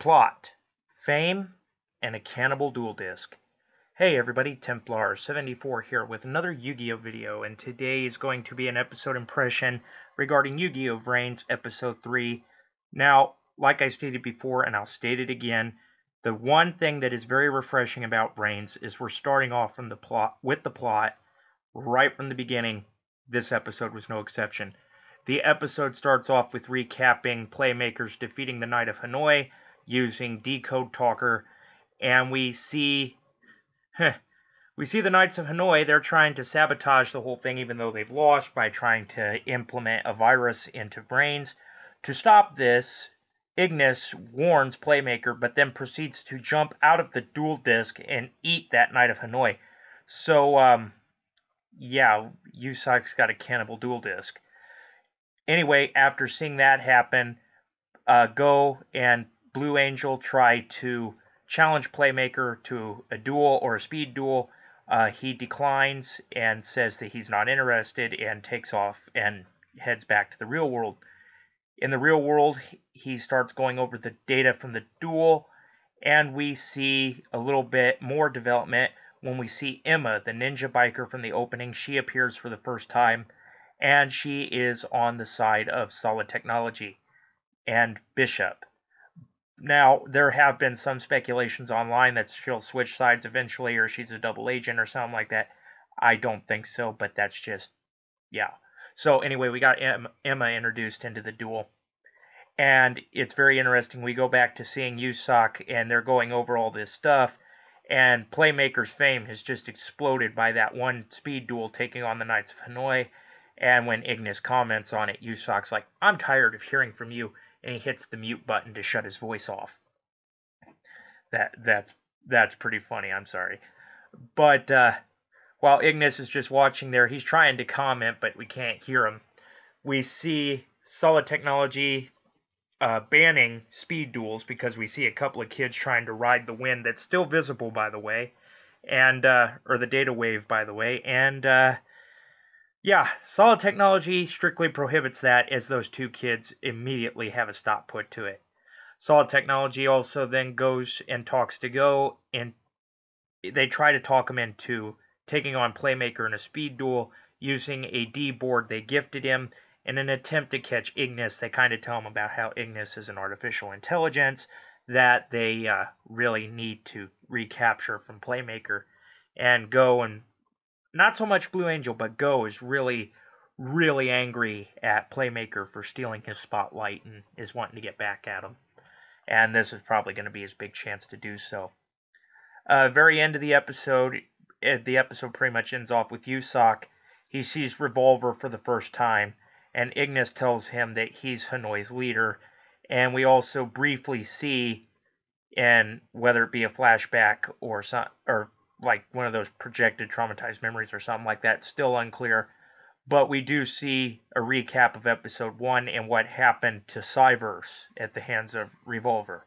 Plot, Fame, and a Cannibal Duel Disk. Hey everybody, Templar74 here with another Yu-Gi-Oh video, and today is going to be an episode impression regarding Yu-Gi-Oh VRAINS Episode 3. Now, like I stated before, and I'll state it again, the one thing that is very refreshing about VRAINS is we're starting off from the plot right from the beginning. This episode was no exception. The episode starts off with recapping Playmakers defeating the Knight of Hanoi using Decode Talker, and we see the Knights of Hanoi. They're trying to sabotage the whole thing, even though they've lost, by trying to implement a virus into VRAINS. To stop this, Ignis warns Playmaker, but then proceeds to jump out of the duel disk and eat that Knight of Hanoi. So, yeah, Yusak's got a cannibal duel disk. Anyway, after seeing that happen, Go and Blue Angel try to challenge Playmaker to a duel or a speed duel. He declines and says that he's not interested and takes off and heads back to the real world. In the real world, he starts going over the data from the duel, and we see a little bit more development when we see Emma, the ninja biker from the opening. She appears for the first time, and she is on the side of Solid Technology and Bishop. Now, there have been some speculations online that she'll switch sides eventually, or she's a double agent or something like that. I don't think so, but that's just, yeah. So anyway, we got Emma introduced into the duel, and it's very interesting. We go back to seeing Yusak, and they're going over all this stuff, and Playmaker's fame has just exploded by that one speed duel taking on the Knights of Hanoi. And when Ignis comments on it, Yusak's like, "I'm tired of hearing from you," and he hits the mute button to shut his voice off. That's pretty funny, I'm sorry. But while Ignis is just watching there, he's trying to comment, but we can't hear him. We see Solid Technology banning speed duels because we see a couple of kids trying to ride the wind that's still visible, by the way, and or the data wave, by the way, and yeah, Solid Technology strictly prohibits that, as those two kids immediately have a stop put to it. Solid Technology also then goes and talks to Go, and they try to talk him into taking on Playmaker in a speed duel using a D board they gifted him. In an attempt to catch Ignis, they kind of tell him about how Ignis is an artificial intelligence that they really need to recapture from Playmaker. And Go, and not so much Blue Angel, but Go is really, really angry at Playmaker for stealing his spotlight and is wanting to get back at him. And this is probably going to be his big chance to do so. Very end of the episode pretty much ends off with Yusak. He sees Revolver for the first time, and Ignis tells him that he's Hanoi's leader. And we also briefly see, and whether it be a flashback or like one of those projected traumatized memories or something like that, still unclear. But we do see a recap of episode 1 and what happened to Cyverse at the hands of Revolver.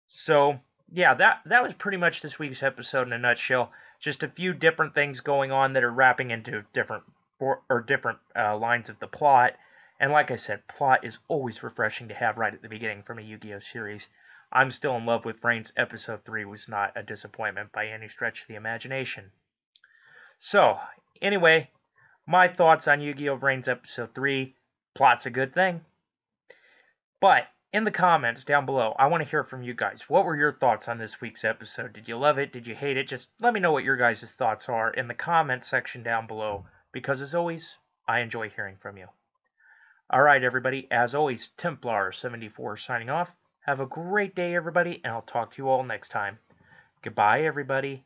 So, yeah, that was pretty much this week's episode in a nutshell. Just a few different things going on that are wrapping into different lines of the plot. And like I said, plot is always refreshing to have right at the beginning from a Yu-Gi-Oh series. I'm still in love with VRAINS. Episode 3 was not a disappointment by any stretch of the imagination. So, anyway, my thoughts on Yu-Gi-Oh VRAINS Episode 3. Plot's a good thing. But in the comments down below, I want to hear from you guys. What were your thoughts on this week's episode? Did you love it? Did you hate it? Just let me know what your guys' thoughts are in the comment section down below, because as always, I enjoy hearing from you. Alright everybody, as always, Templar74 signing off. Have a great day everybody, and I'll talk to you all next time. Goodbye everybody.